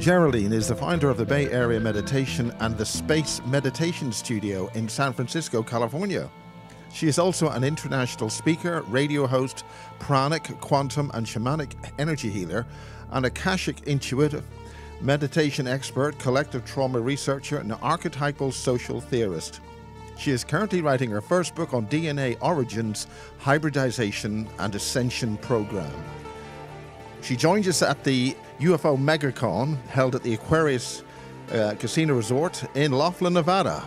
Geraldine is the founder of the Bay Area Meditation and the Space Meditation Studio in San Francisco, California. She is also an international speaker, radio host, pranic, quantum and shamanic energy healer, and Akashic intuitive, meditation expert, collective trauma researcher, and archetypal social theorist. She is currently writing her first book on DNA origins, hybridization, and ascension program. She joins us at the UfoMegaCon held at the Aquarius Casino Resort in Laughlin, Nevada.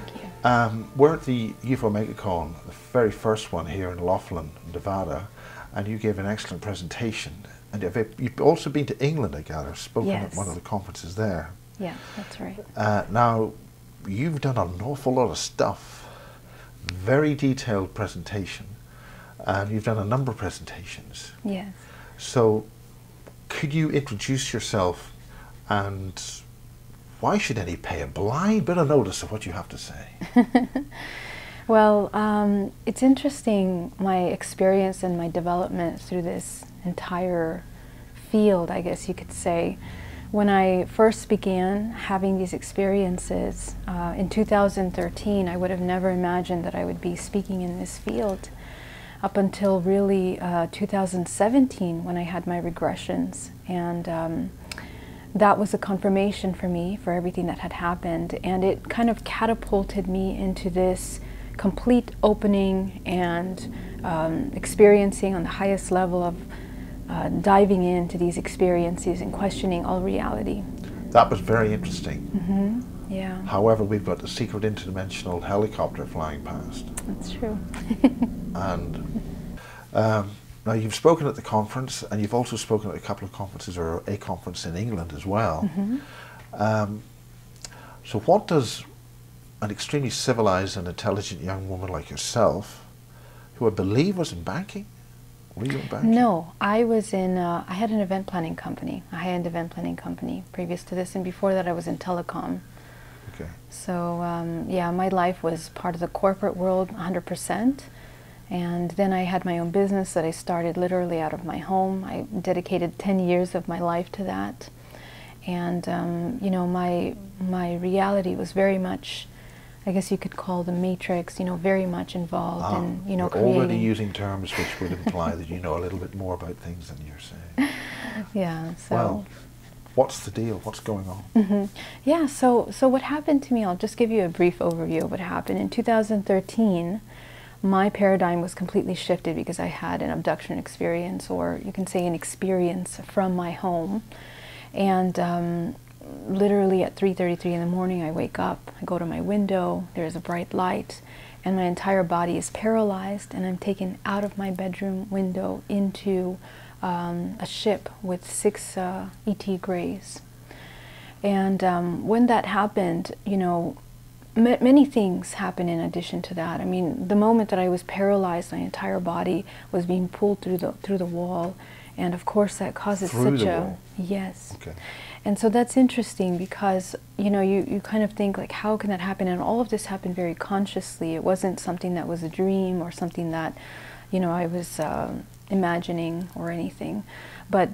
Thank you. We're at the UfoMegaCon, the very first one here in Laughlin, Nevada, and you gave an excellent presentation. And you've also been to England, I gather, spoken at one of the conferences there. Yeah, that's right. Now, you've done an awful lot of stuff, very detailed presentation, and you've done a number of presentations. Yes. So, could you introduce yourself, and why should any pay a blind bit of notice of what you have to say? Well, it's interesting, my experience and my development through this entire field, I guess you could say. When I first began having these experiences in 2013, I would have never imagined that I would be speaking in this field up until really 2017 when I had my regressions. And that was a confirmation for me for everything that had happened. And it kind of catapulted me into this complete opening and experiencing on the highest level of diving into these experiences and questioning all reality. That was very interesting. Mm-hmm. Yeah. However, we've got a secret interdimensional helicopter flying past. That's true. And now you've spoken at the conference, and you've also spoken at a couple of conferences, or a conference in England as well. Mm-hmm. So what does an extremely civilized and intelligent young woman like yourself, who I believe was in banking, were you in banking? No, I was in, I had an event planning company, a high-end event planning company previous to this, and before that I was in telecom. Okay. So yeah, my life was part of the corporate world 100%. And then I had my own business that I started literally out of my home. I dedicated 10 years of my life to that. And you know, my reality was very much, I guess you could call the matrix, you know, very much involved in, you know, creating. Already using terms which would imply that you know a little bit more about things than you're saying. Yeah, so. Well, what's the deal? What's going on? Mm-hmm. Yeah, so what happened to me, I'll just give you a brief overview of what happened. In 2013, my paradigm was completely shifted because I had an abduction experience, or you can say an experience from my home. And literally at 3:33 in the morning, I wake up, I go to my window, there's a bright light, and my entire body is paralyzed, and I'm taken out of my bedroom window into a ship with 6 ET Greys. And when that happened, you know, many things happened in addition to that. I mean, the moment that I was paralyzed, my entire body was being pulled through the wall, and of course that causes such a yes. Okay. And so that's interesting because, you know, you kind of think like, how can that happen? And all of this happened very consciously. It wasn't something that was a dream or something that, you know, I was imagining or anything. But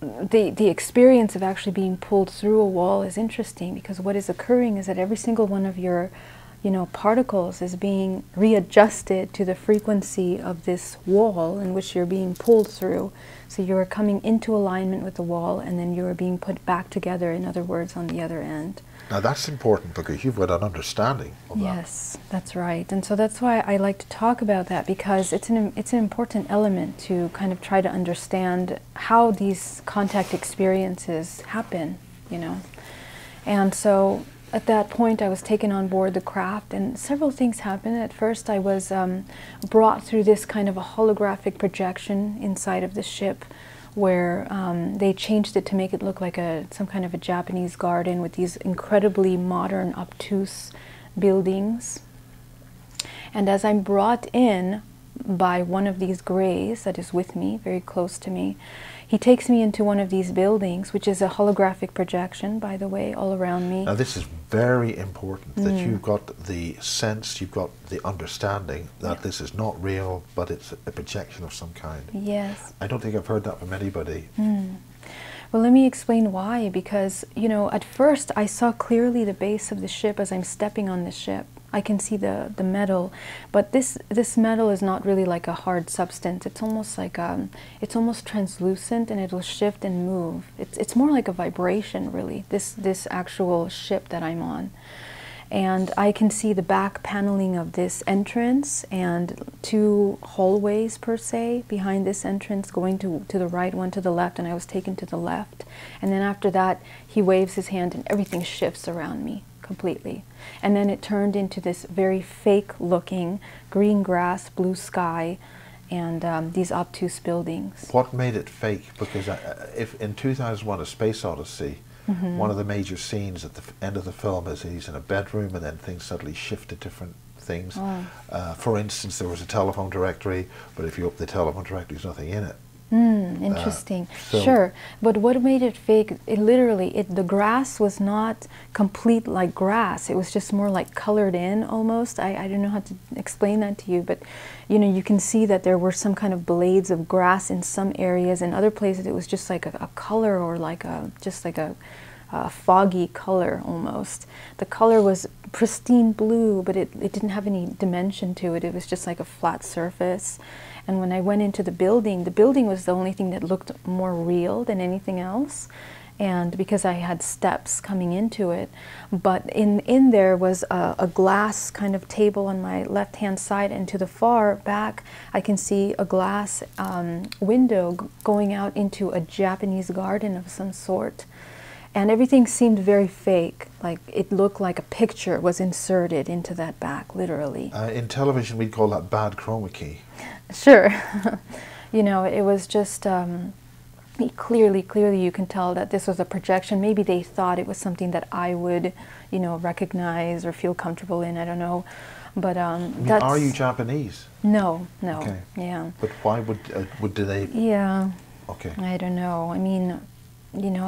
the experience of actually being pulled through a wall is interesting, because what is occurring is that every single one of your, you know, particles is being readjusted to the frequency of this wall in which you're being pulled through. So you're coming into alignment with the wall, and then you're being put back together, in other words, on the other end. Now that's important because you've got an understanding of that. Yes, that's right. And so that's why I like to talk about that, because it's an important element to kind of try to understand how these contact experiences happen, you know. And so at that point I was taken on board the craft, and several things happened. At first I was brought through this kind of a holographic projection inside of the ship, where they changed it to make it look like some kind of a Japanese garden with these incredibly modern, obtuse buildings. And as I'm brought in by one of these Greys that is with me, very close to me, he takes me into one of these buildings, which is a holographic projection, by the way, all around me. Now this is very important, that you've got the sense, you've got the understanding that this is not real, but it's a projection of some kind. Yes. I don't think I've heard that from anybody. Well, let me explain why. Because, you know, at first I saw clearly the base of the ship as I'm stepping on the ship. I can see the metal, but this metal is not really like a hard substance. It's almost like it's almost translucent, and it'll shift and move. It's more like a vibration, really. This actual ship that I'm on, and I can see the back paneling of this entrance and 2 hallways per se behind this entrance, going to the right, one to the left, and I was taken to the left. And then after that, he waves his hand, and everything shifts around me completely. And then it turned into this very fake-looking green grass, blue sky, and these obtuse buildings. What made it fake? Because if in 2001: A Space Odyssey, one of the major scenes at the end of the film is he's in a bedroom, and then things suddenly shift to different things. For instance, there was a telephone directory, but if you open the telephone directory, there's nothing in it. Interesting. Sure. But what made it fake, the grass was not complete like grass. It was just more like colored in almost. I don't know how to explain that to you, but you know, you can see that there were some kind of blades of grass in some areas. In other places it was just like a color, or like just like a foggy color almost. The color was pristine blue, but it didn't have any dimension to it. It was just like a flat surface. And when I went into the building was the only thing that looked more real than anything else. And because I had steps coming into it, but in there was a glass kind of table on my left-hand side, and to the far back I can see a glass window going out into a Japanese garden of some sort. And everything seemed very fake, like it looked like a picture was inserted into that back, literally. In television we'd call that bad chroma key. Sure. You know, it was just clearly you can tell that this was a projection. Maybe they thought it was something that I would, you know, recognize or feel comfortable in. I don't know. But that's... Are you Japanese? No. Okay. Yeah. But why would they? Yeah. Okay. I don't know. I mean, you know,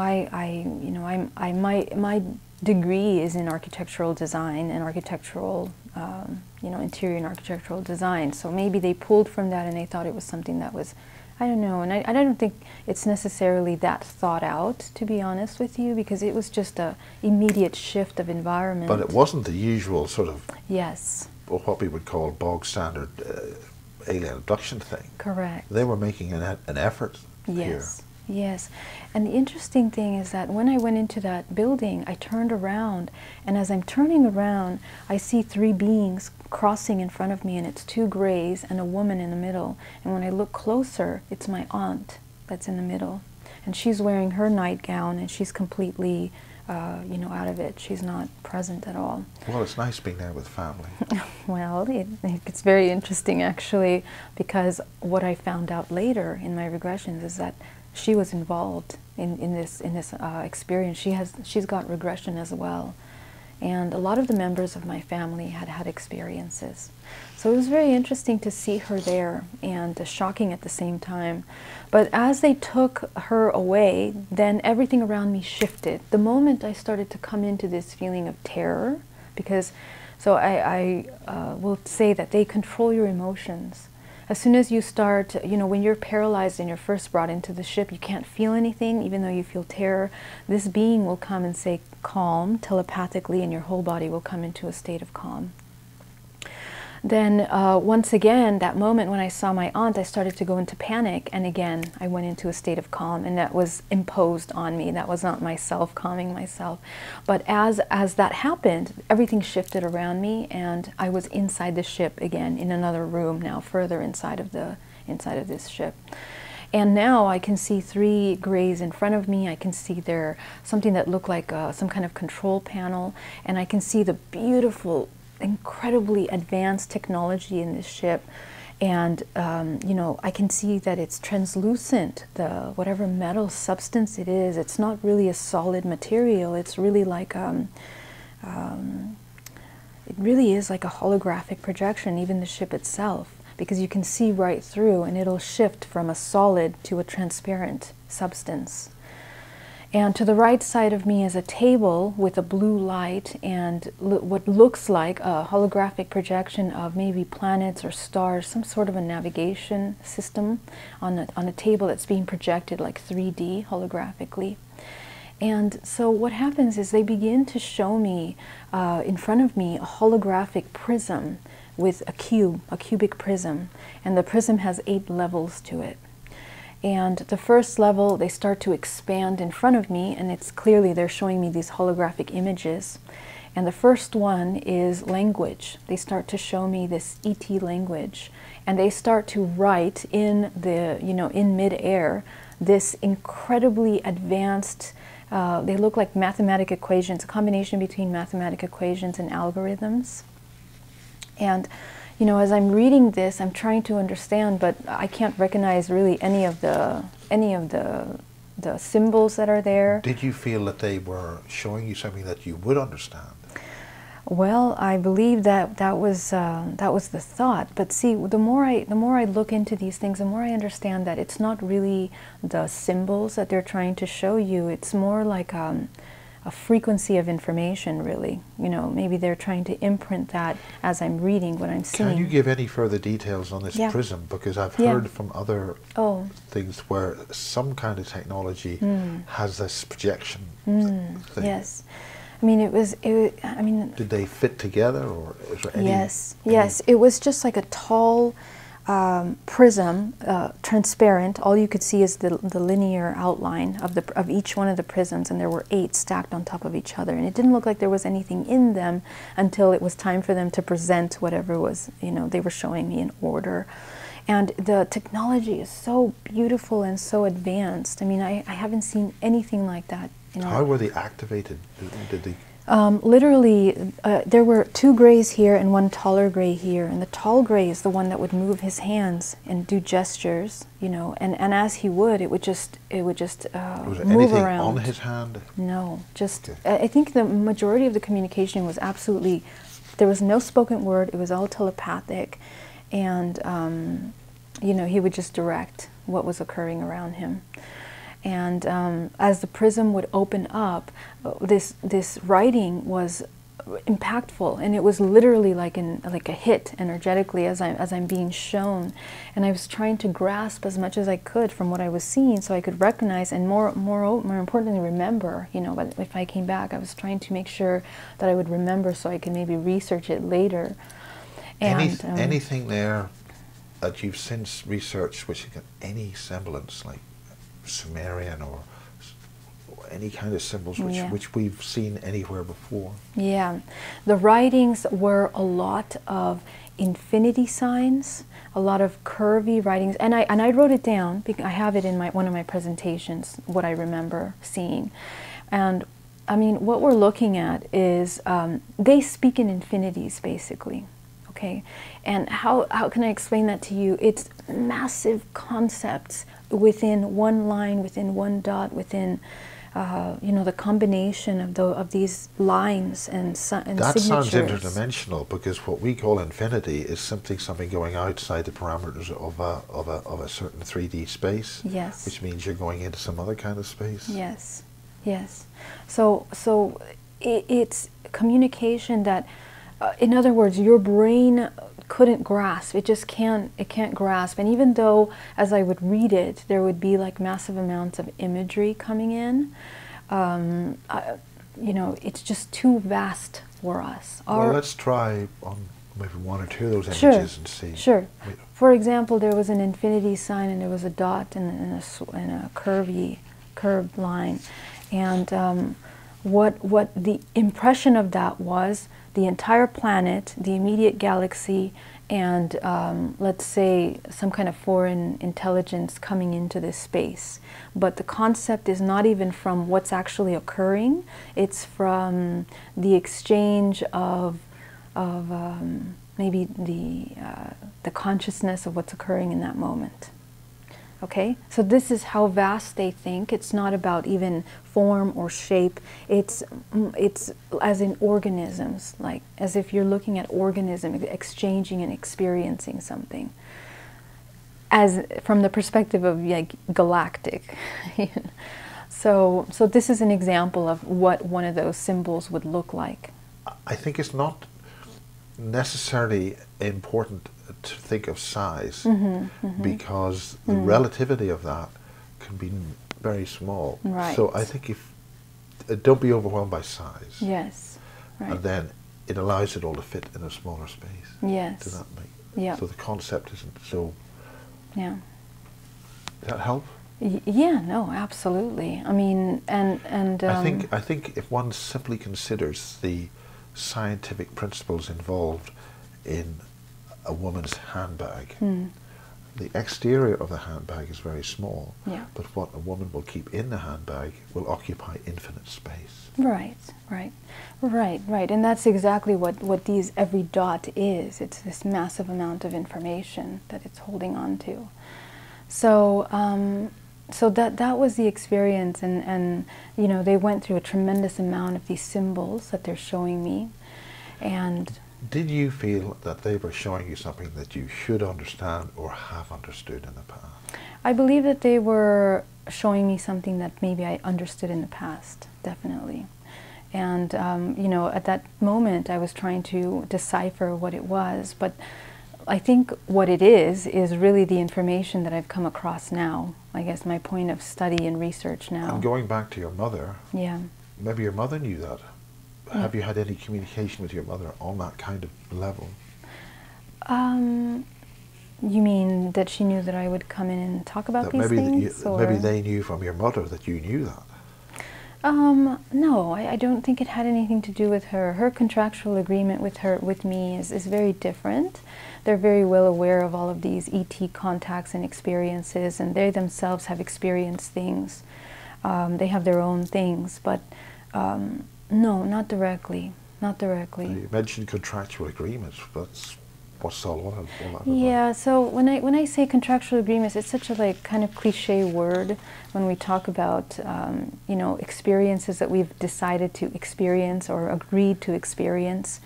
my degree is in architectural design and architectural, you know, interior and architectural design. So maybe they pulled from that and they thought it was something that was, I don't know. And I don't think it's necessarily that thought out, to be honest with you, because it was just a immediate shift of environment. But it wasn't the usual sort of, yes, or what we would call bog standard alien abduction thing. Correct. They were making an effort here. Yes, and the interesting thing is that when I went into that building, I turned around, and as I'm turning around, I see 3 beings crossing in front of me, and it's 2 grays and a woman in the middle. And when I look closer, it's my aunt that's in the middle, and she's wearing her nightgown, and she's completely, you know, out of it. She's not present at all. Well, it's nice being there with family. Well, it's very interesting actually, because what I found out later in my regressions is that she was involved in this experience. She's got regression as well, and a lot of the members of my family had experiences. So it was very interesting to see her there, and shocking at the same time. But as they took her away, then everything around me shifted. The moment I started to come into this feeling of terror, because so I will say that they control your emotions. As soon as you start, you know, when you're paralyzed and you're first brought into the ship, you can't feel anything, even though you feel terror. This being will come and say, calm, telepathically, and your whole body will come into a state of calm. Then once again, that moment when I saw my aunt, I started to go into panic, and again, I went into a state of calm, and that was imposed on me. That was not myself calming myself. But as that happened, everything shifted around me, and I was inside the ship again, in another room now, further inside of this ship. And now I can see 3 grays in front of me. I can see there something that looked like some kind of control panel, and I can see the beautiful, incredibly advanced technology in this ship. And you know, I can see that it's translucent, whatever metal substance it is. It's not really a solid material. It's really like it really is like a holographic projection, even the ship itself, because you can see right through, and it'll shift from a solid to a transparent substance. And to the right side of me is a table with a blue light and what looks like a holographic projection of maybe planets or stars, some sort of a navigation system on a table that's being projected like 3D holographically. And so what happens is they begin to show me in front of me a holographic prism with a cube, a cubic prism, and the prism has 8 levels to it. And the first level, they start to expand in front of me, and it's clearly they're showing me these holographic images. And the first one is language. They start to show me this ET language, and they start to write in the, in midair, this incredibly advanced, they look like mathematical equations, a combination between mathematical equations and algorithms. And as I'm reading this, I'm trying to understand, but I can't recognize really any of the symbols that are there. Did you feel that they were showing you something that you would understand? Well, I believe that was the thought. But see, the more I look into these things, the more I understand that it's not really the symbols that they're trying to show you. It's more like a frequency of information, really. Maybe they're trying to imprint that as I'm reading what I'm seeing. Can you give any further details on this prism? Because I've heard from other things where some kind of technology has this projection thing. Yes. I mean, did they fit together, or is there any? Yes. It was just like a tall prism, transparent. All you could see is the linear outline of each one of the prisms, and there were 8 stacked on top of each other. And it didn't look like there was anything in them until it was time for them to present whatever was, they were showing me in order. And the technology is so beautiful and so advanced. I mean, I haven't seen anything like that. How were they activated? Did they? Literally, there were 2 grays here and 1 taller gray here, and the tall gray is the one that would move his hands and do gestures, and as he would, it would just Was there move anything around. on his hand? No, just I think the majority of the communication was absolutely, there was no spoken word. It was all telepathic, and he would just direct what was occurring around him. And as the prism would open up, this writing was impactful, and it was literally like a hit energetically as I'm being shown. And I was trying to grasp as much as I could from what I was seeing, so I could recognize and more importantly remember. But if I came back, I was trying to make sure that I would remember, so I could maybe research it later. And anything there that you've since researched which has got any semblance, like Sumerian or any kind of symbols which we've seen anywhere before? Yeah, the writings were a lot of infinity signs, a lot of curvy writings, and I wrote it down because I have it in one of my presentations, what I remember seeing. And I mean, what we're looking at is they speak in infinities, basically. Okay, and how can I explain that to you? It's massive concepts within one line, within one dot, within the combination of these lines and signatures. That sounds interdimensional, because what we call infinity is simply something going outside the parameters of a certain 3D space. Yes. Which means you're going into some other kind of space. Yes. Yes. So it's communication that, in other words, your brain couldn't grasp. It just can't grasp. And even though as I would read it, there would be like massive amounts of imagery coming in, it's just too vast for us. Well, let's try on maybe 1 or 2 of those images and see. Sure. For example, there was an infinity sign, and there was a dot and a curved line. And what the impression of that was, the entire planet, the immediate galaxy, and let's say some kind of foreign intelligence coming into this space. But the concept is not even from what's actually occurring, it's from the exchange of maybe the consciousness of what's occurring in that moment. Okay, so this is how vast they think. It's not about even form or shape. It's as in organisms, like as if you're looking at organisms exchanging and experiencing something, as from the perspective of like galactic. So this is an example of what one of those symbols would look like. I think it's not necessarily important to think of size, because the relativity of that can be very small. Right. So I think if don't be overwhelmed by size. Yes. Right. And then it allows it all to fit in a smaller space. Yes. Does that make? Yeah. So the concept isn't so. Yeah. Does that help? Yeah. No. Absolutely. I mean, and I think if one simply considers the scientific principles involved in a woman's handbag, the exterior of the handbag is very small, yeah. but what a woman will keep in the handbag will occupy infinite space. Right, right, right, right. And that's exactly what these every dot is. It's this massive amount of information that it's holding on to. So, so that was the experience, and you know, they went through a tremendous amount of these symbols that they're showing me, and. Did you feel that they were showing you something that you should understand or have understood in the past? I believe that they were showing me something that maybe I understood in the past, definitely. And, you know, at that moment I was trying to decipher what it was, but I think what it is really the information that I've come across now. I guess my point of study and research now. And going back to your mother, yeah. Maybe your mother knew that. Yeah. Have you had any communication with your mother on that kind of level? You mean that she knew that I would come in and talk about these things? Maybe they knew from your mother that you knew that. No, I don't think it had anything to do with her. Her contractual agreement with me is very different. They're very well aware of all of these ET contacts and experiences, and they themselves have experienced things. They have their own things, but no, not directly. Not directly. You mentioned contractual agreements. What's all that about? Yeah. So when I say contractual agreements, it's such a kind of cliche word when we talk about you know, experiences that we've decided to experience or agreed to experience.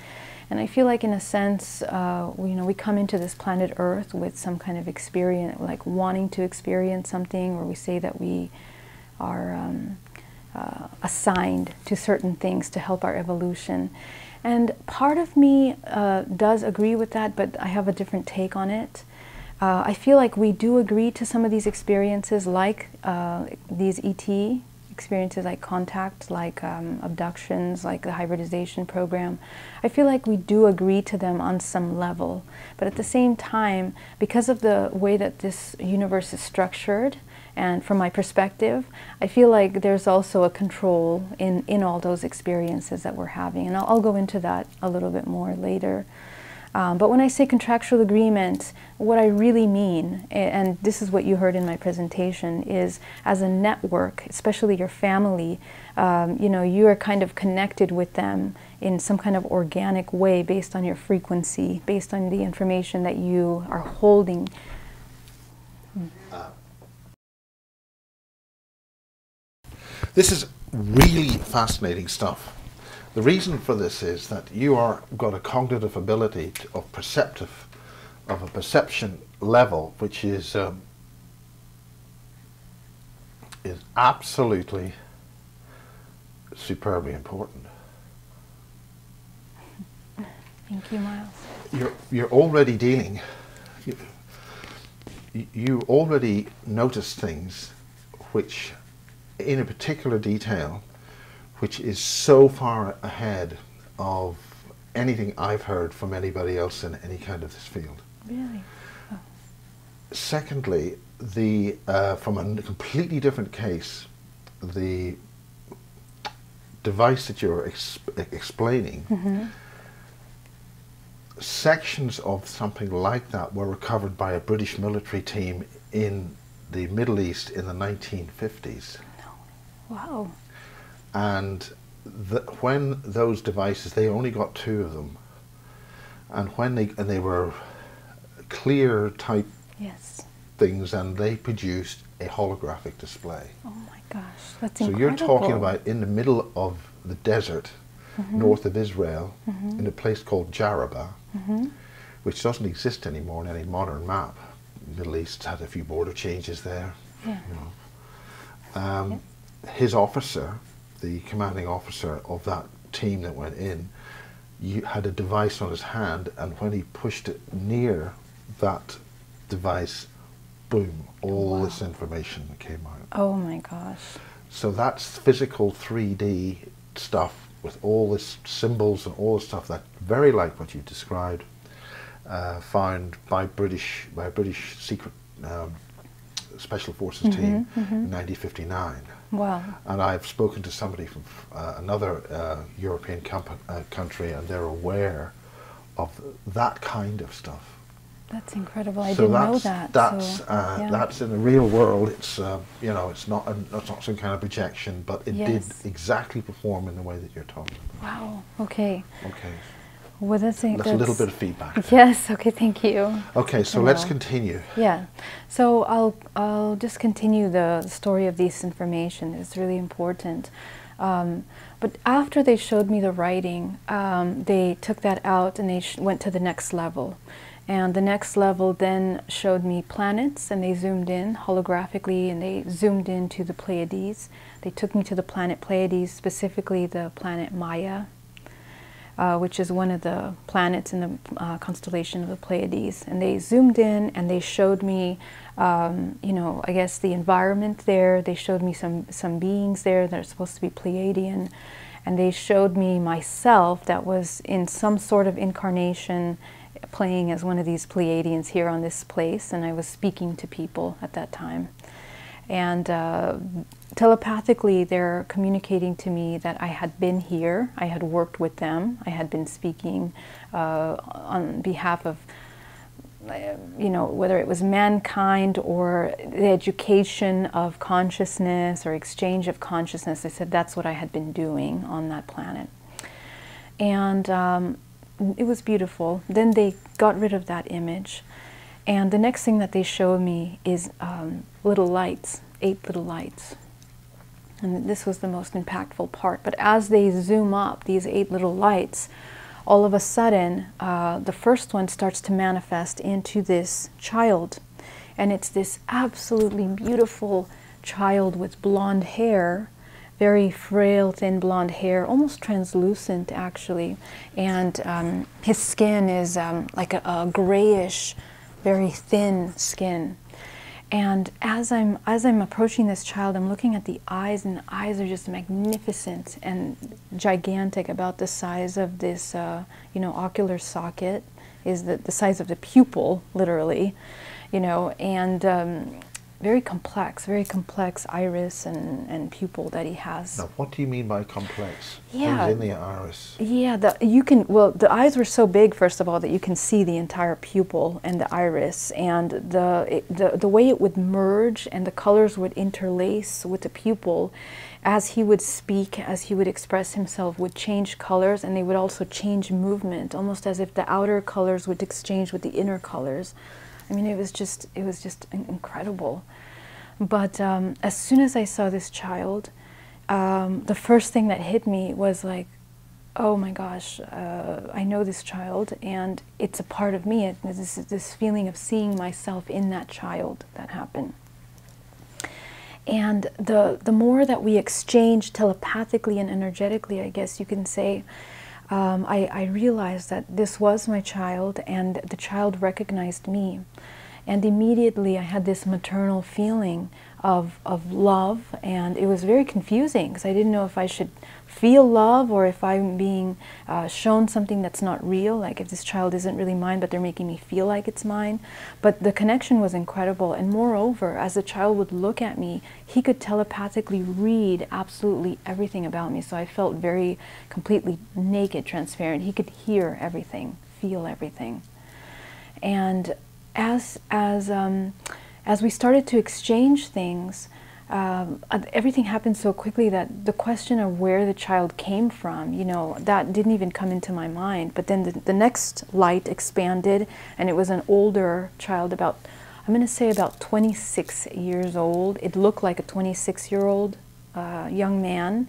And I feel like, in a sense, you know, we come into this planet Earth with some kind of experience, like wanting to experience something, or we say that we are assigned to certain things to help our evolution. And part of me does agree with that, but I have a different take on it. I feel like we do agree to some of these experiences, like these ET experiences, like contact, like abductions, like the hybridization program. I feel like we do agree to them on some level. But at the same time, because of the way that this universe is structured, and from my perspective, I feel like there's also a control in all those experiences that we're having. And I'll go into that a little bit more later. But when I say contractual agreement, what I really mean, and this is what you heard in my presentation, is as a network, especially your family, you know, you are kind of connected with them in some kind of organic way based on your frequency, based on the information that you are holding. This is really fascinating stuff. The reason for this is that you are got a cognitive ability of a perception level, which is absolutely superbly important. Thank you, Miles. You're already dealing. You already notice things which, in a particular detail, which is so far ahead of anything I've heard from anybody else in any kind of this field. Really? Oh. Secondly, from a completely different case, the device that you're explaining, sections of something like that were recovered by a British military team in the Middle East in the 1950s. No. Wow. And when those devices, they only got 2 of them, and when they were clear type things, and they produced a holographic display. Oh my gosh, that's so incredible. You're talking about in the middle of the desert, north of Israel, in a place called Jarabah, which doesn't exist anymore in any modern map. The Middle East had a few border changes there. Yeah. You know. his officer, the commanding officer of that team that went in, had a device on his hand, and when he pushed it near that device, boom, all this information came out. Oh my gosh. So that's physical 3D stuff with all this symbols and all this stuff that very like what you described, found by a British secret special forces team in 1959. Wow. And I've spoken to somebody from another European country, and they're aware of that kind of stuff. That's incredible. I didn't know that. That's in the real world. It's you know, it's not some kind of projection, but it did exactly perform in the way that you're talking about. Wow. Okay. Okay. Well, that's a little bit of feedback. Yes. Okay. Thank you. Okay. So let's continue. Yeah. So I'll just continue the story of this information. It's really important. But after they showed me the writing, they took that out and they went to the next level. And the next level then showed me planets, and they zoomed in holographically, and they zoomed into the Pleiades. They took me to the planet Pleiades, specifically the planet Maya, which is one of the planets in the constellation of the Pleiades. And they zoomed in and they showed me, you know, I guess the environment there. They showed me some beings there that are supposed to be Pleiadian. And they showed me myself that was in some sort of incarnation, playing as one of these Pleiadians here on this place, and I was speaking to people at that time. And telepathically, they're communicating to me that I had been here, I had worked with them, I had been speaking on behalf of, you know, whether it was mankind or the education of consciousness or exchange of consciousness. They said that's what I had been doing on that planet. And it was beautiful. Then they got rid of that image. And the next thing that they showed me is little lights, 8 little lights. And this was the most impactful part. But as they zoom up, these 8 little lights, all of a sudden, the first one starts to manifest into this child. And it's this absolutely beautiful child with blonde hair, very frail, thin blonde hair, almost translucent actually. And his skin is like a grayish, very thin skin. And as I'm approaching this child, I'm looking at the eyes, and the eyes are just magnificent and gigantic, about the size of this, you know, ocular socket, is the size of the pupil, literally, you know, and very complex iris and pupil that he has. Now, what do you mean by complex? Yeah. What's in the iris? Yeah, the eyes were so big, first of all, that you can see the entire pupil and the iris, and the way it would merge and the colors would interlace with the pupil. As he would speak, as he would express himself, would change colors, and they would also change movement, almost as if the outer colors would exchange with the inner colors. I mean, it was just incredible. But as soon as I saw this child, the first thing that hit me was like, oh my gosh, I know this child, and it's a part of me. This feeling of seeing myself in that child that happened. And the more that we exchange telepathically and energetically, I guess you can say, I realized that this was my child, and the child recognized me. And immediately I had this maternal feeling of love, and it was very confusing because I didn't know if I should feel love or if I'm being shown something that's not real, like if this child isn't really mine but they're making me feel like it's mine. But the connection was incredible, and moreover, as the child would look at me, he could telepathically read absolutely everything about me. So I felt very completely naked, transparent. He could hear everything, feel everything. And as we started to exchange things, everything happened so quickly that the question of where the child came from, you know, that didn't even come into my mind. But then the next light expanded, and it was an older child, about, I'm going to say about 26 years old. It looked like a 26-year-old young man,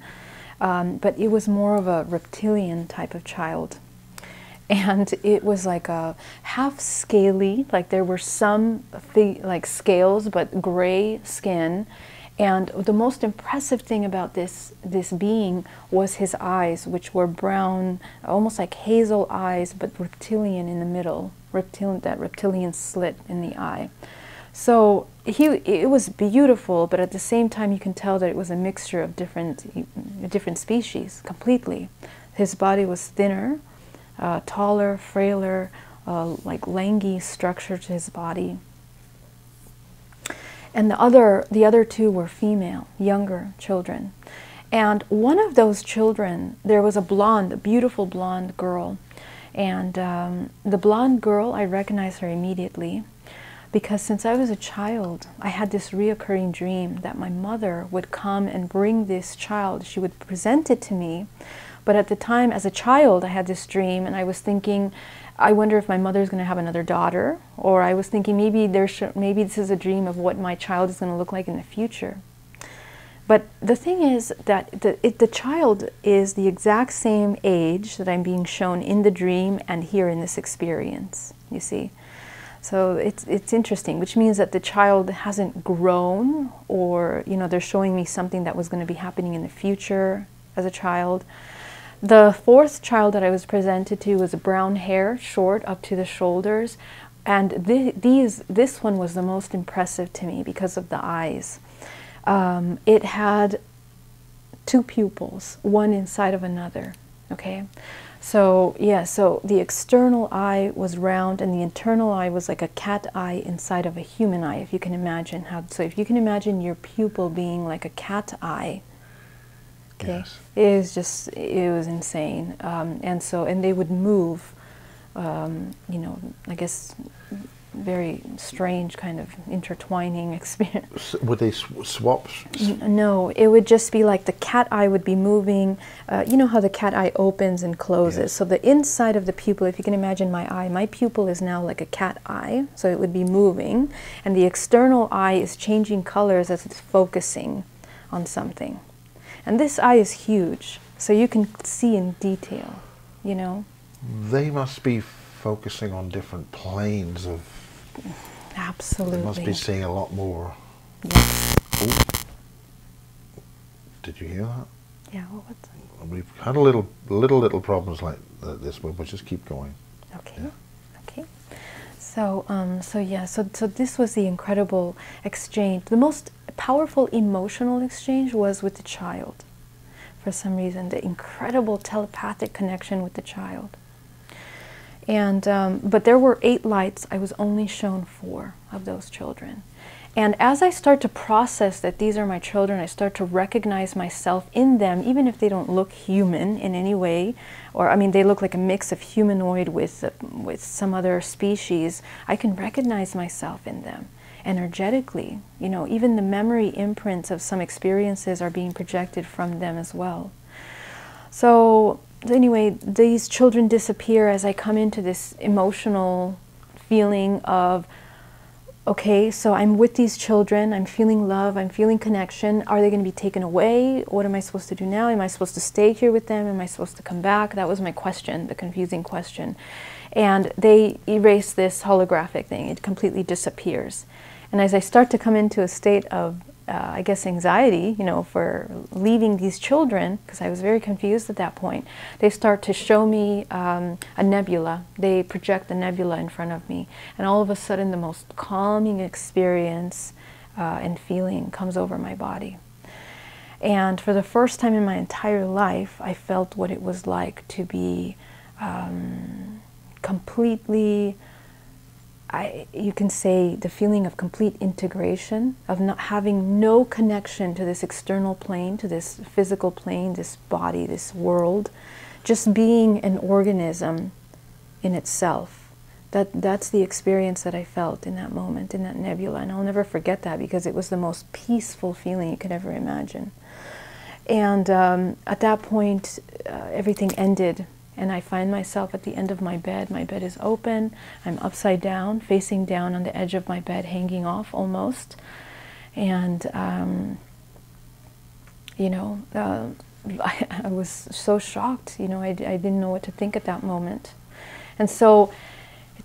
but it was more of a reptilian type of child. And it was like a half scaly, like there were some like scales, but gray skin, And the most impressive thing about this being was his eyes, which were brown, almost like hazel eyes, but reptilian in the middle, that reptilian slit in the eye. So it was beautiful, but at the same time you can tell that it was a mixture of different species, completely. His body was thinner, taller, frailer, like lanky structure to his body. And the other two were female, younger children. And one of those children, there was a beautiful blonde girl. And the blonde girl, I recognized her immediately because since I was a child, I had this reoccurring dream that my mother would come and bring this child. She would present it to me. But at the time, as a child, I had this dream and I was thinking, I wonder if my mother's going to have another daughter, or I was thinking maybe this is a dream of what my child is going to look like in the future. But the thing is that the child is the exact same age that I'm being shown in the dream and here in this experience, you see. So it's interesting, which means that the child hasn't grown, or they're showing me something that was going to be happening in the future as a child. The fourth child that I was presented to was brown hair, short up to the shoulders, and this one was the most impressive to me because of the eyes. It had two pupils, one inside of another, okay? So, yeah, so the external eye was round and the internal eye was like a cat eye inside of a human eye, if you can imagine how. So if you can imagine your pupil being like a cat eye, okay, yes. It was insane. And they would move, I guess, very strange kind of intertwining experience. Would they swap? No, it would just be like the cat eye would be moving. You know how the cat eye opens and closes. Yes. So the inside of the pupil, if you can imagine my eye, my pupil is now like a cat eye, so it would be moving. And the external eye is changing colors as it's focusing on something. And this eye is huge, so you can see in detail, They must be focusing on different planes of... Absolutely. They must be seeing a lot more. Yes. Ooh. Did you hear that? Yeah, what was that? We've had little problems like this, but we'll just keep going. Okay. Yeah. Okay. So this was the incredible exchange. The most powerful emotional exchange was with the child. For some reason, the incredible telepathic connection with the child. And but there were 8 lights. I was only shown 4 of those children. And as I start to process that these are my children, I start to recognize myself in them, even if they don't look human in any way, or I mean, they look like a mix of humanoid with some other species. I can recognize myself in them energetically. Even the memory imprints of some experiences are being projected from them as well. So anyway, these children disappear as I come into this emotional feeling of, okay, so I'm with these children, I'm feeling love, I'm feeling connection. Are they going to be taken away? What am I supposed to do now? Am I supposed to stay here with them? Am I supposed to come back? That was my question, the confusing question. And they erase this holographic thing. It completely disappears. And as I start to come into a state of, I guess, anxiety, for leaving these children, because I was very confused at that point, they start to show me a nebula. They project the nebula in front of me. And all of a sudden, the most calming experience and feeling comes over my body. And for the first time in my entire life, I felt what it was like to be completely... you can say the feeling of complete integration, of not having no connection to this external plane, to this physical plane, this body, this world, just being an organism in itself. That's the experience that I felt in that moment, in that nebula, and I'll never forget that because it was the most peaceful feeling you could ever imagine. And at that point, everything ended. And I find myself at the end of my bed. My bed is open. I'm upside down, facing down on the edge of my bed, hanging off almost. And, I was so shocked. I didn't know what to think at that moment. And so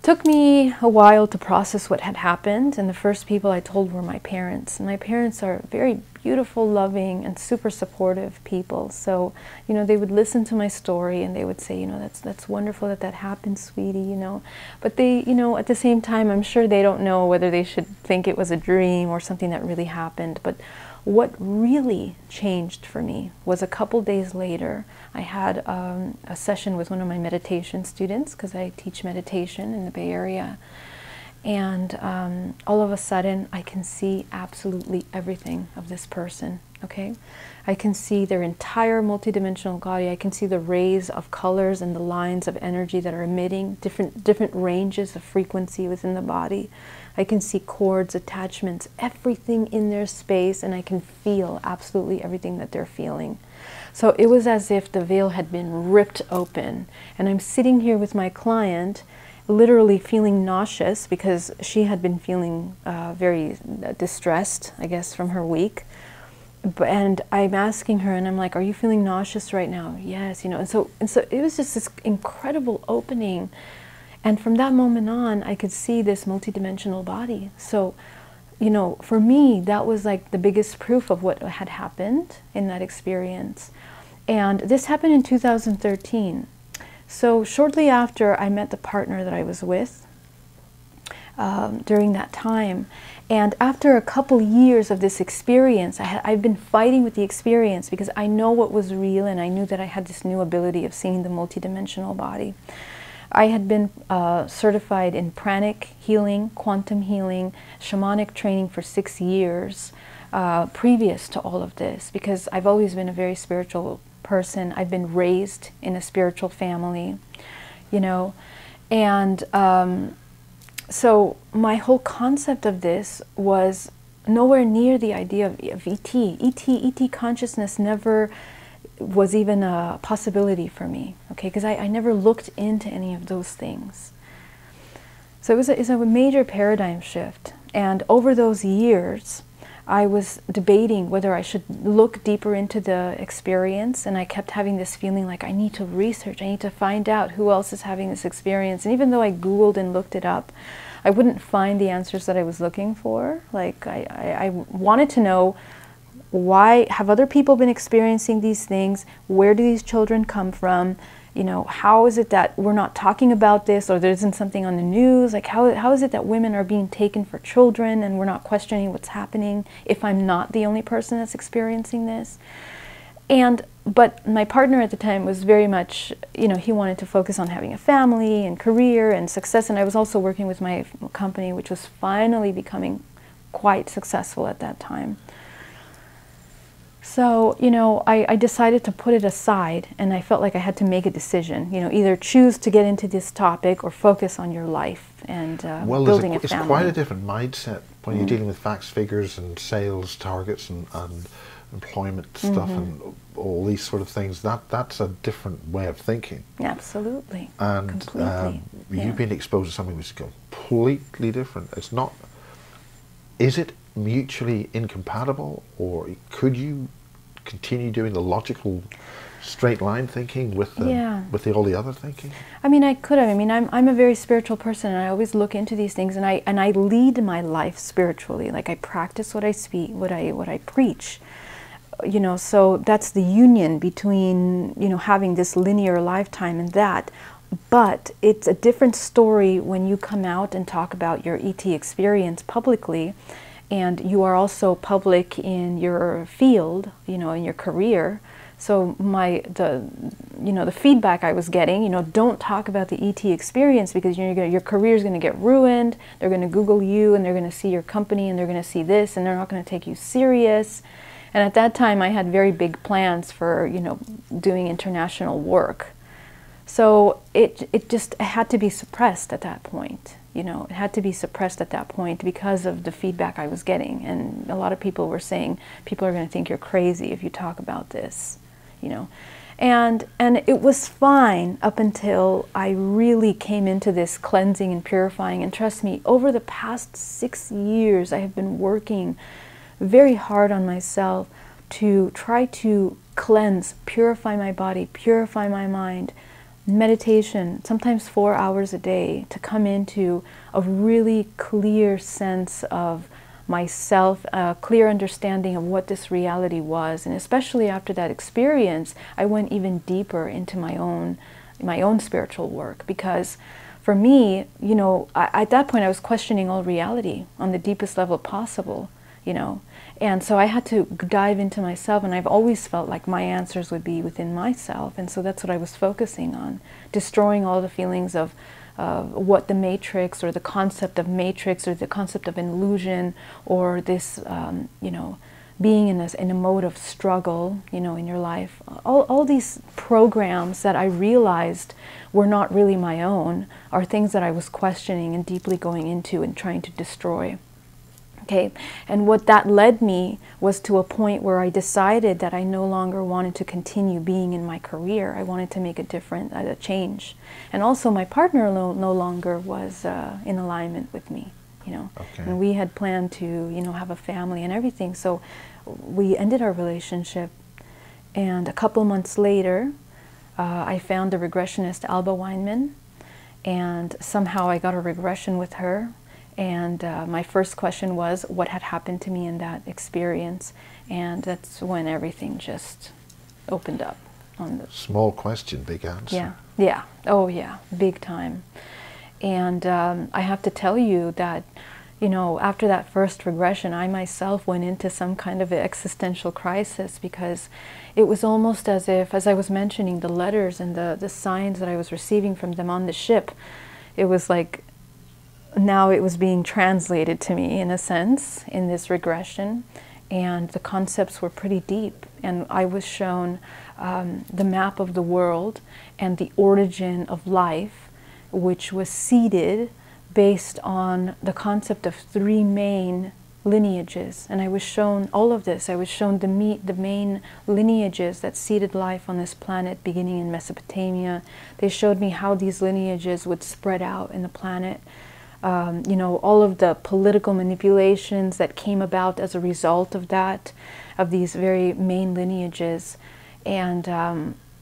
Took me a while to process what had happened, and the first people I told were my parents. And my parents are very beautiful, loving, and super supportive people. So, you know, they would listen to my story and they would say, you know, that's wonderful that that happened, sweetie, you know. But they, you know, at the same time, I'm sure they don't know whether they should think it was a dream or something that really happened. But what really changed for me was a couple days later, I had a session with one of my meditation students, because I teach meditation in the Bay Area. And all of a sudden, I can see absolutely everything of this person, okay? I can see their entire multidimensional body. I can see the rays of colors and the lines of energy that are emitting different ranges of frequency within the body. I can see cords, attachments, everything in their space, and I can feel absolutely everything that they're feeling. So it was as if the veil had been ripped open, and I'm sitting here with my client, literally feeling nauseous because she had been feeling very distressed, I guess, from her week. And I'm asking her, and I'm like, "Are you feeling nauseous right now?" "Yes," you know. And so it was just this incredible opening. And from that moment on, I could see this multidimensional body. So, you know, for me, that was like the biggest proof of what had happened in that experience. And this happened in 2013. So shortly after, I met the partner that I was with during that time. And after a couple years of this experience, I've been fighting with the experience because I know what was real, and I knew that I had this new ability of seeing the multidimensional body. I had been certified in pranic healing, quantum healing, shamanic training for 6 years previous to all of this, because I've always been a very spiritual person. I've been raised in a spiritual family, you know, and so my whole concept of this was nowhere near the idea of ET. ET consciousness never was even a possibility for me, okay, because I never looked into any of those things. So it's a major paradigm shift. And over those years, I was debating whether I should look deeper into the experience, and I kept having this feeling like I need to research, I need to find out who else is having this experience. And even though I Googled and looked it up, I wouldn't find the answers that I was looking for. Like I wanted to know, why have other people been experiencing these things? Where do these children come from? You know, how is it that we're not talking about this, or there isn't something on the news? Like, how is it that women are being taken for children and we're not questioning what's happening if I'm not the only person that's experiencing this? But my partner at the time was very much, you know, he wanted to focus on having a family and career and success. And I was also working with my company, which was finally becoming quite successful at that time. So, you know, I decided to put it aside, and I felt like I had to make a decision. You know, either choose to get into this topic or focus on your life and building a family. It's quite a different mindset when you're dealing with facts, figures, and sales targets and employment stuff and all these sort of things. That's a different way of thinking. Absolutely. And completely. You've been exposed to something which is completely different. It's not. Is it mutually incompatible, or could you continue doing the logical straight line thinking with all the other thinking? I mean, I could have. I mean, I'm a very spiritual person, and I always look into these things, and I lead my life spiritually. Like, I practice what I speak, what I preach. You know, so that's the union between, you know, having this linear lifetime and that. But it's a different story when you come out and talk about your ET experience publicly, and you are also public in your field, you know, in your career. So the feedback I was getting, you know, don't talk about the ET experience because your career is going to get ruined. They're going to Google you, and they're going to see your company, and they're going to see this, and they're not going to take you serious. And at that time, I had very big plans for, you know, doing international work. So it just had to be suppressed at that point. You know, it had to be suppressed at that point because of the feedback I was getting. And a lot of people were saying, people are going to think you're crazy if you talk about this, you know. And it was fine up until I really came into this cleansing and purifying. And trust me, over the past 6 years, I have been working very hard on myself to try to cleanse, purify my body, purify my mind, meditation, sometimes 4 hours a day, to come into a really clear sense of myself, a clear understanding of what this reality was. And especially after that experience, I went even deeper into my own spiritual work, because for me, you know, at that point I was questioning all reality on the deepest level possible, you know. And so I had to dive into myself, and I've always felt like my answers would be within myself. And so that's what I was focusing on, destroying all the feelings of what the matrix, or the concept of matrix, or the concept of illusion, or this, you know, being in a mode of struggle, you know, in your life. All these programs that I realized were not really my own are things that I was questioning and deeply going into and trying to destroy. Okay, and what that led me was to a point where I decided that I no longer wanted to continue being in my career. I wanted to make a change. And also my partner no longer was in alignment with me, you know. Okay. And we had planned to, you know, have a family and everything. So we ended our relationship. And a couple months later, I found the regressionist Alba Weinman. And somehow I got a regression with her. And my first question was, what had happened to me in that experience? And that's when everything just opened up. Small question, big answer. Yeah, yeah, oh yeah, big time. And I have to tell you that, you know, after that first regression, I myself went into some kind of existential crisis, because it was almost as if, as I was mentioning, the letters and the signs that I was receiving from them on the ship, it was like, now it was being translated to me, in a sense, in this regression, and the concepts were pretty deep. And I was shown the map of the world and the origin of life, which was seeded based on the concept of 3 main lineages. And I was shown all of this. I was shown the main lineages that seeded life on this planet, beginning in Mesopotamia. They showed me how these lineages would spread out in the planet. You know, all of the political manipulations that came about as a result of that, of these very main lineages, and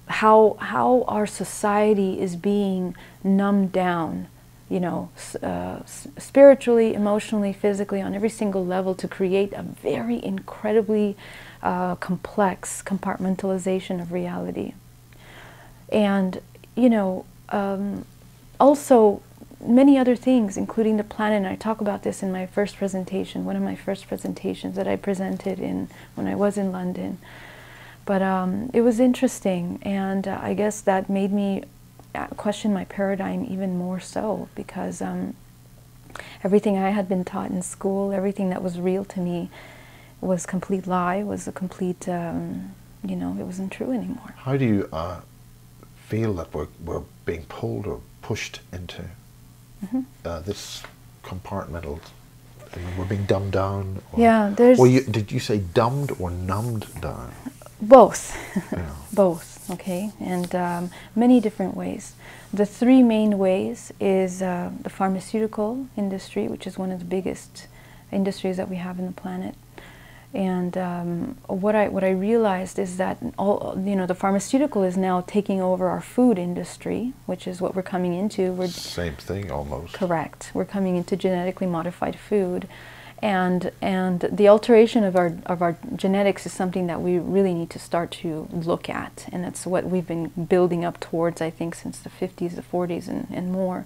how our society is being numbed down, you know, spiritually, emotionally, physically, on every single level, to create a very incredibly complex compartmentalization of reality. And, you know, also, many other things, including the planet, and I talk about this in my first presentation, one of my first presentations that I presented when I was in London. But it was interesting, and I guess that made me question my paradigm even more so, because everything I had been taught in school, everything that was real to me, was a complete lie, was a complete, you know, it wasn't true anymore. How do you feel that we're being pulled or pushed into this compartmental, we're being dumbed down? Or, yeah, there's... did you say dumbed or numbed down? Both. Yeah. Both, okay, and many different ways. The 3 main ways is the pharmaceutical industry, which is one of the biggest industries that we have in the planet. And what I realized is that the pharmaceutical is now taking over our food industry, which is what we're coming into. Same thing almost. Correct. We're coming into genetically modified food, and the alteration of our genetics is something that we really need to start to look at, and that's what we've been building up towards, I think, since the 50s, the 40s, and more.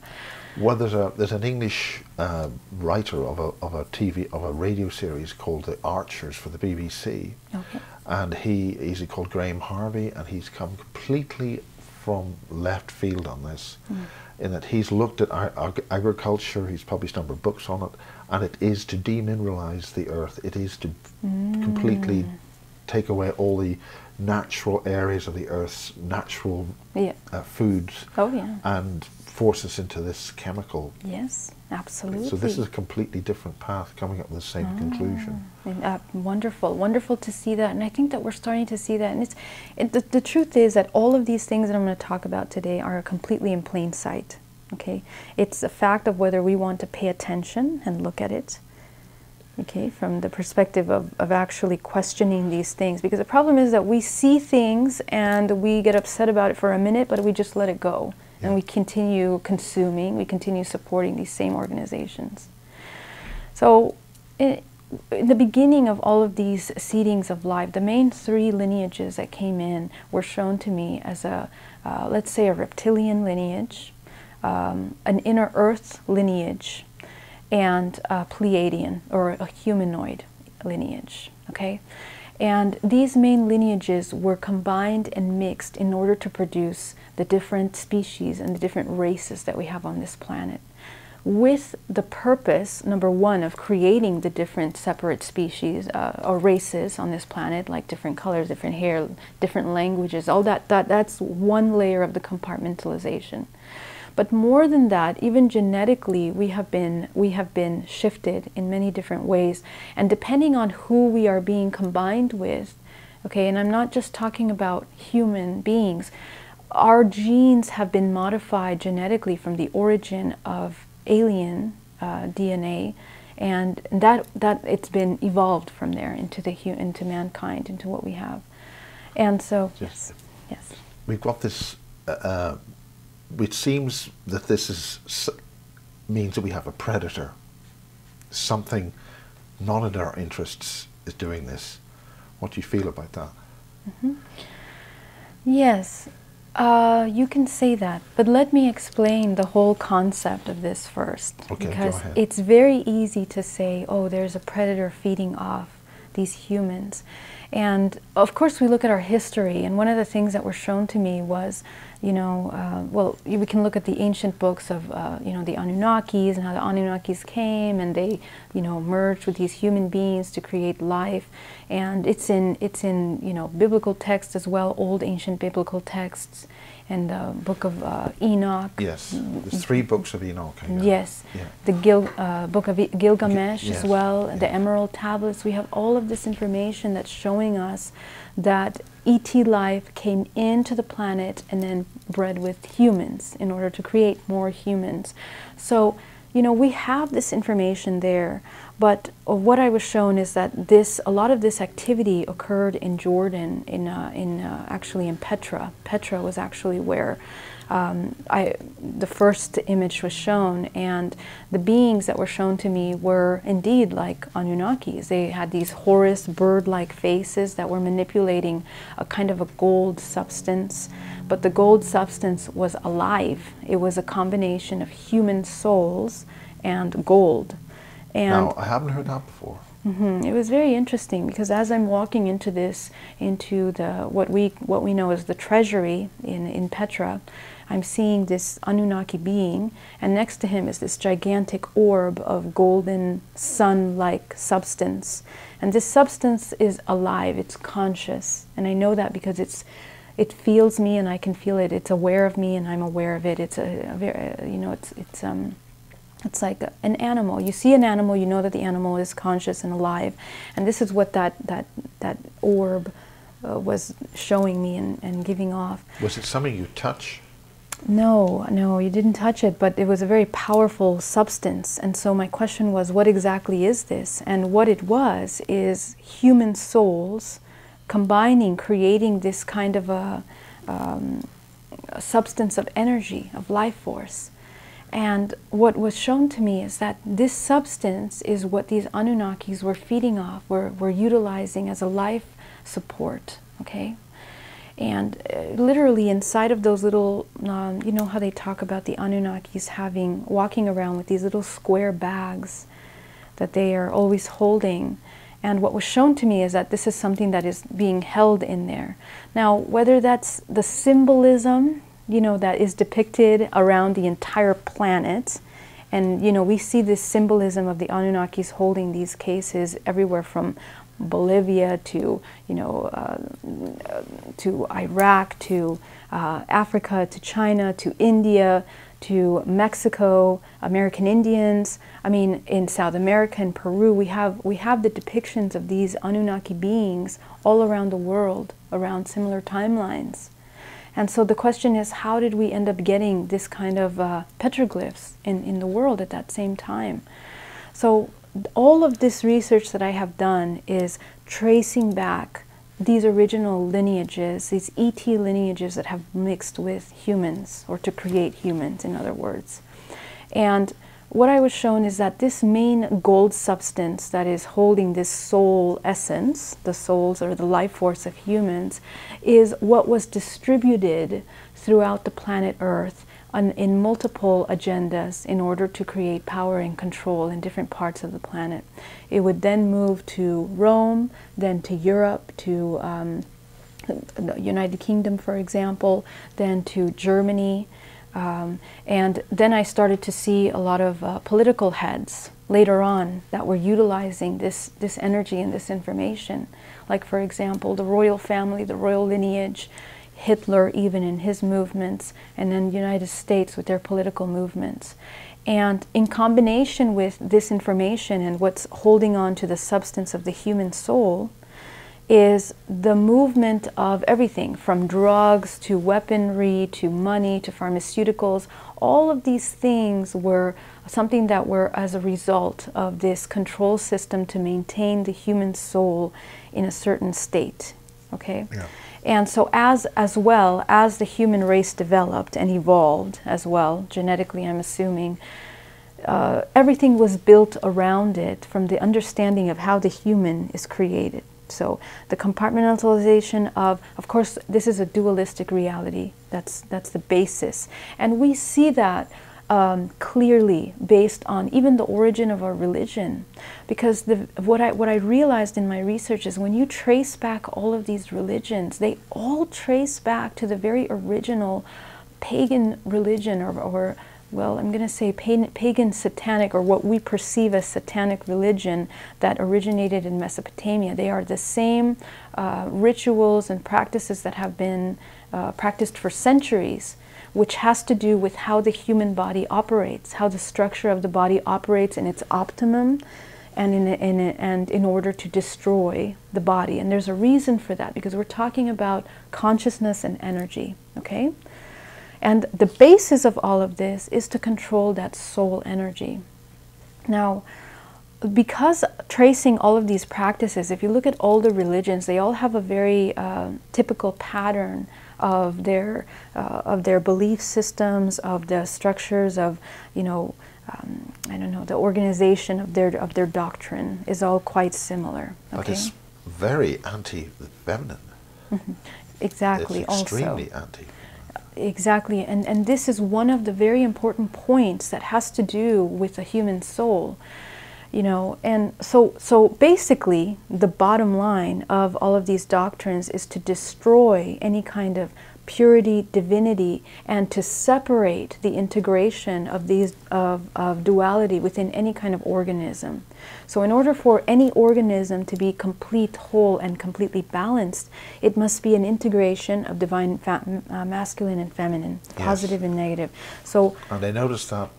Well, there's an English writer of a radio series called The Archers for the BBC, Okay. and he's called Graham Harvey, and he's come completely from left field on this, in that he's looked at agriculture. He's published a number of books on it, and it is to demineralize the earth. It is to completely take away all the natural areas of the earth's natural foods, and force us into this chemical. Yes, absolutely. So this is a completely different path, coming up with the same conclusion. Wonderful, wonderful to see that, and I think that we're starting to see that. And the truth is that all of these things that I'm going to talk about today are completely in plain sight. Okay, it's a fact of whether we want to pay attention and look at it, Okay, from the perspective of actually questioning these things. Because the problem is that we see things and we get upset about it for a minute, but we just let it go. Yeah. And we continue consuming, we continue supporting these same organizations. So in the beginning of all of these seedings of life, the main three lineages that came in were shown to me as a, let's say, a reptilian lineage, an inner earth lineage, and a Pleiadian, or a humanoid lineage, okay? And these main lineages were combined and mixed in order to produce the different species and the different races that we have on this planet, with the purpose, number one, of creating the different separate species or races on this planet, like different colors, different hair, different languages, all that's one layer of the compartmentalization. But more than that, even genetically, we have been shifted in many different ways. And depending on who we are being combined with, okay, and I'm not just talking about human beings, our genes have been modified genetically from the origin of alien DNA, and that it's been evolved from there into mankind, into what we have. And so, yes. We've got this. It seems that this means that we have a predator. Something not in our interests is doing this. What do you feel about that? Mm-hmm. Yes, you can say that, but let me explain the whole concept of this first. Okay, because go ahead. It's very easy to say, oh, there's a predator feeding off these humans. And of course we look at our history, and one of the things that were shown to me was, you know, well, we can look at the ancient books of, you know, the Anunnakis and how the Anunnakis came and they, you know, merged with these human beings to create life. And it's in you know, biblical texts as well, old ancient biblical texts, and the book of Enoch. Yes, there's 3 books of Enoch. Yes, yeah. The book of Gilgamesh yes. as well, yeah. The Emerald Tablets. We have all of this information that's showing us that ET life came into the planet and then bred with humans in order to create more humans. So, you know, we have this information there, but what I was shown is that a lot of this activity occurred in Jordan, actually in Petra. Petra was actually where the first image was shown, and the beings that were shown to me were indeed like Anunnakis. They had these Horus bird-like faces that were manipulating a kind of a gold substance, but the gold substance was alive. It was a combination of human souls and gold. And now, I haven't heard that before. Mm-hmm. It was very interesting because as I'm walking into what we know as the treasury in Petra, I'm seeing this Anunnaki being, and next to him is this gigantic orb of golden sun-like substance. And this substance is alive, it's conscious, and I know that because it feels me and I can feel it. It's aware of me and I'm aware of it. It's it's like an animal. You see an animal, you know that the animal is conscious and alive. And this is what that orb was showing me and giving off. Was it something you touch? No, you didn't touch it, but it was a very powerful substance. And so my question was, what exactly is this? And what it was is human souls combining, creating this kind of a substance of energy, of life force. And what was shown to me is that this substance is what these Anunnakis were feeding off, were utilizing as a life support, okay? And literally inside of those little, you know how they talk about the Anunnakis walking around with these little square bags that they are always holding. And what was shown to me is that this is something that is being held in there. Now, whether that's the symbolism, you know, that is depicted around the entire planet. And, you know, we see this symbolism of the Anunnakis holding these cases everywhere from Bolivia to, you know, to Iraq, to Africa, to China, to India, to Mexico, American Indians. I mean, in South America and Peru, we have the depictions of these Anunnaki beings all around the world, around similar timelines. And so the question is, how did we end up getting this kind of petroglyphs in the world at that same time? So all of this research that I have done is tracing back these original lineages, these ET lineages that have mixed with humans, or to create humans, in other words. And what I was shown is that this main gold substance that is holding this soul essence, the souls or the life force of humans, is what was distributed throughout the planet Earth in multiple agendas in order to create power and control in different parts of the planet. It would then move to Rome, then to Europe, to the United Kingdom, for example, then to Germany. And then I started to see a lot of political heads later on that were utilizing this energy and this information. Like, for example, the royal family, the royal lineage, Hitler even in his movements, and then the United States with their political movements. And in combination with this information and what's holding on to the substance of the human soul is the movement of everything from drugs to weaponry to money to pharmaceuticals. All of these things were something that were as a result of this control system to maintain the human soul in a certain state. Okay? Yeah. And so as well as the human race developed and evolved as well, genetically I'm assuming, everything was built around it from the understanding of how the human is created. So the compartmentalization of course, this is a dualistic reality. That's the basis. And we see that clearly based on even the origin of our religion. Because what I realized in my research is when you trace back all of these religions, they all trace back to the very original pagan religion, or well, I'm going to say pagan satanic, or what we perceive as satanic religion that originated in Mesopotamia. They are the same rituals and practices that have been practiced for centuries, which has to do with how the human body operates, how the structure of the body operates in its optimum, and in order to destroy the body. And there's a reason for that, because we're talking about consciousness and energy, okay? And the basis of all of this is to control that soul energy. Now, because tracing all of these practices, if you look at all the religions, they all have a very typical pattern of their belief systems, of the structures of, I don't know, the organization of their doctrine is all quite similar. Okay? But it's very anti-feminine. Mm-hmm. Exactly. It's extremely anti. Exactly, and this is one of the very important points that has to do with the human soul, and so basically the bottom line of all of these doctrines is to destroy any kind of purity, divinity, and to separate the integration of these of duality within any kind of organism. So in order for any organism to be complete, whole, and completely balanced, it must be an integration of divine masculine and feminine, positive and negative. So, and I noticed that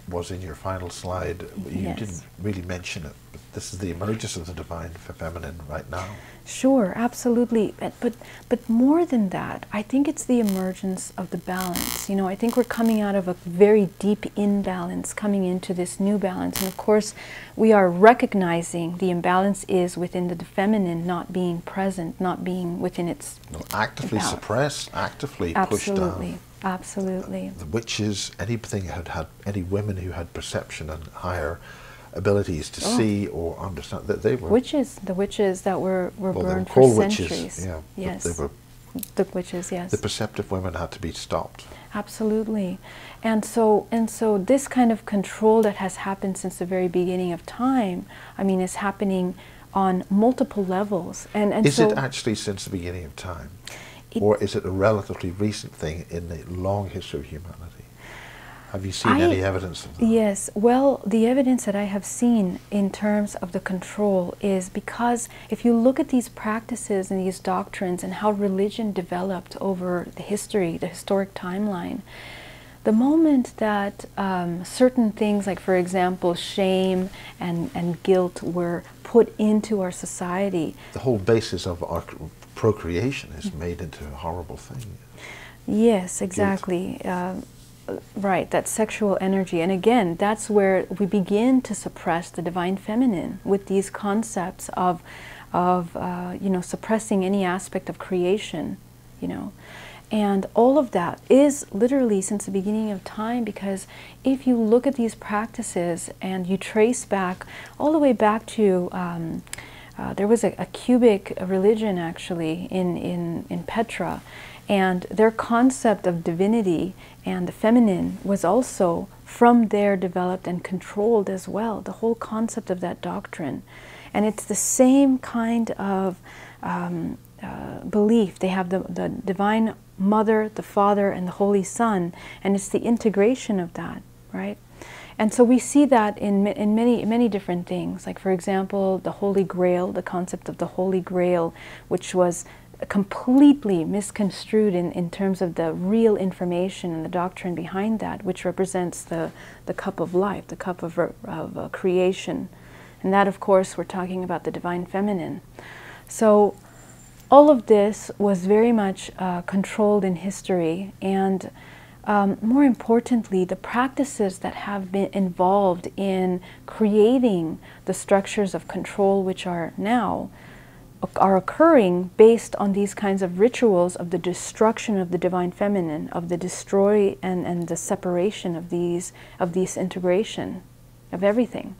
was in your final slide. You didn't really mention it, but this is the emergence of the divine feminine right now. Sure, absolutely. But more than that, I think it's the emergence of the balance. I think we're coming out of a very deep imbalance, coming into this new balance. And of course, we are recognizing the imbalance is within the feminine not being present, not being within its actively balance. Suppressed, actively pushed down. Absolutely. The witches, any women who had perception and higher abilities to see or understand, that they were the witches that were burned for for centuries. Witches, yeah, yes. they were the witches, yes. The perceptive women had to be stopped. Absolutely, and so this kind of control that has happened since the very beginning of time, is happening on multiple levels. And is it actually since the beginning of time, or is it a relatively recent thing in the long history of humanity? Have you seen any evidence of that? Yes. Well, the evidence that I have seen in terms of the control is because if you look at these practices and these doctrines and how religion developed over the historic timeline, the moment that certain things like, for example, shame and guilt were put into our society, the whole basis of our procreation is made into a horrible thing. Yes, exactly. Right, that sexual energy. And again, that's where we begin to suppress the divine feminine with these concepts of you know, suppressing any aspect of creation, you know. And all of that is literally since the beginning of time, because if you look at these practices and you trace back all the way back to there was a cubic religion actually in Petra, and their concept of divinity and the feminine was also from there developed and controlled as well, the whole concept of that doctrine. And it's the same kind of belief. They have the divine mother, the father, and the Holy Son, and it's the integration of that, right? And so we see that in many different things. Like, for example, the Holy Grail, the concept of the Holy Grail, which was completely misconstrued in terms of the real information and the doctrine behind that, which represents the cup of life, the cup of creation. And that, of course, we're talking about the divine feminine. So all of this was very much controlled in history, and more importantly, the practices that have been involved in creating the structures of control which are now are occurring based on these kinds of rituals of the destruction of the divine feminine, of the destroy and the separation of these integration of everything.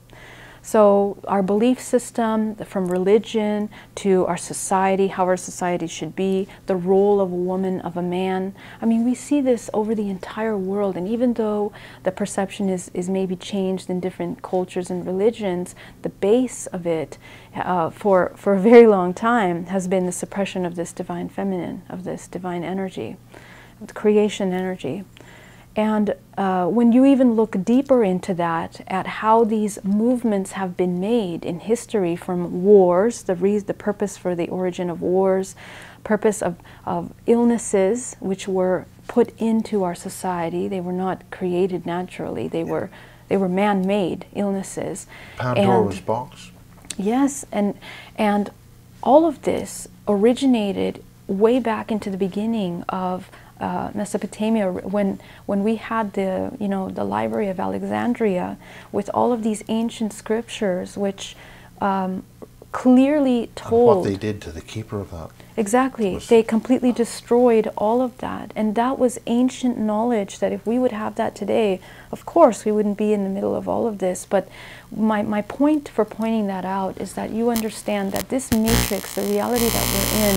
So our belief system, from religion to our society, how our society should be, the role of a woman, of a man. I mean, we see this over the entire world, and even though the perception is maybe changed in different cultures and religions, the base of it for a very long time has been the suppression of this divine feminine, of this divine energy, of the creation energy. And when you even look deeper into that, at how these movements have been made in history, from wars, the purpose for the origin of wars, purpose of illnesses which were put into our society. They were not created naturally. They were man-made illnesses. Pandora's box. Yes, and all of this originated way back into the beginning of Mesopotamia, when we had the Library of Alexandria with all of these ancient scriptures, which clearly told and what they did to the keeper of that. Exactly, they completely destroyed all of that, and that was ancient knowledge. That if we would have that today, of course, we wouldn't be in the middle of all of this. But my point for pointing that out is that you understand that this matrix, the reality that we're in,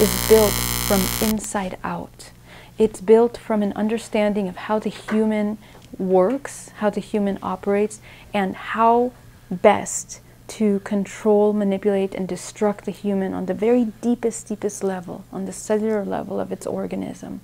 is built from inside out. It's built from an understanding of how the human works, how the human operates, and how best to control, manipulate, and destruct the human on the very deepest level, on the cellular level of its organism.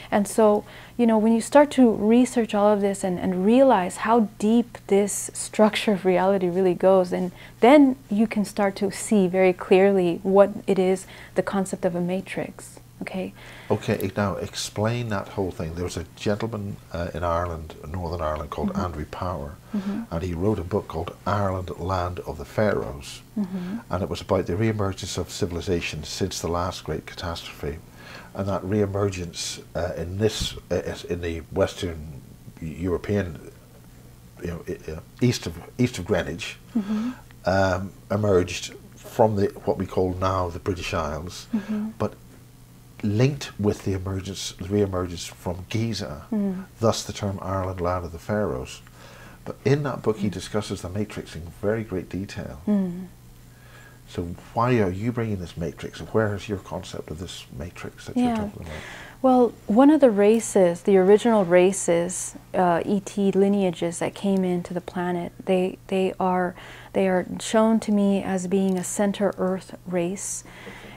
And so, when you start to research all of this and realize how deep this structure of reality really goes, and then you can start to see very clearly what it is, the concept of a matrix. Okay. Okay, now explain that whole thing. There was a gentleman in Ireland, Northern Ireland, called Andrew Power, and he wrote a book called Ireland, Land of the Pharaohs, and it was about the re-emergence of civilization since the last great catastrophe, and that re-emergence in the Western European, east of Greenwich, emerged from what we call now the British Isles, but linked with the re-emergence from Giza, thus the term Ireland, Land of the Pharaohs. But in that book he discusses the matrix in very great detail. So why are you bringing this matrix, and where is your concept of this matrix that you're talking about? Well, one of the races, the original races, ET lineages that came into the planet, they are shown to me as being a center Earth race.